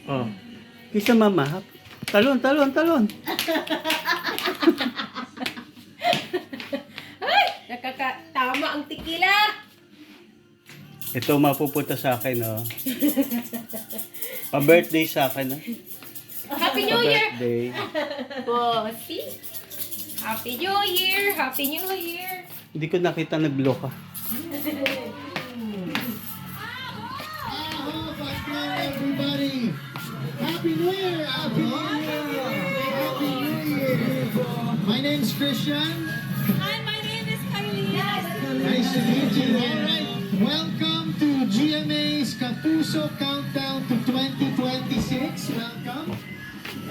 Oh. Kisa mama. Talon, talon, talon. Ay! Nakakatama ang tikila! Ito mapupunta sa akin, oh. Pa-birthday sa akin, oh. Happy New Year! Pa-birthday. Bossy! Happy New Year! Happy New Year! Hindi ko nakita nag-blow ka. Everybody, Happy New Year! Happy New Year! Happy New Year! My name's Christian. Hi, my name is Kylie. Nice to meet you. All right, welcome to GMA's Kapuso Countdown to 2026. Welcome.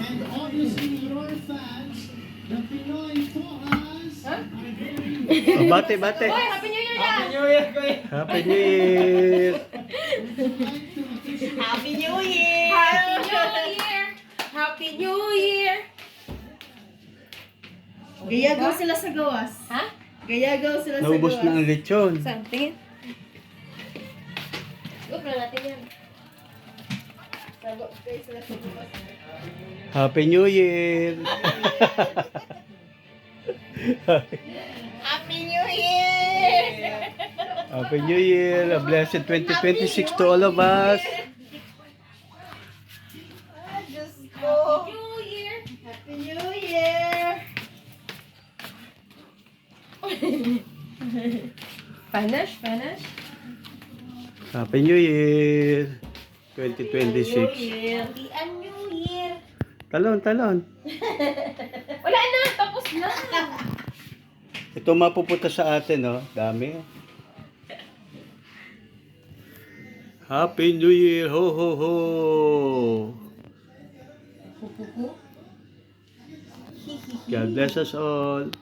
And obviously, your fans, the Pinoy Pohas, are very Oh, bate, bate. Hoy, Happy New Year na! Happy New Year. Happy New Year! Happy New Year! Happy New Year! Gayagaw sila sa gawas. Ha? Gayagaw sila sa Naubos gawas. na ang lechon. Saan? Tingin. Huwag na natin yan. Sagot kayo sila sa gawas. Happy New Year. Happy New Year! Happy New Year. A blessed 2026 to all of us. Diyos ko. Happy New Year! Happy New Year! Finish, finish. Happy New Year. 2026. Happy New Year! Talon, talon. Wala na, tapos na. Ito mapupunta sa atin, oh. Dami. Happy New Year. Ho, ho, ho. God bless us all.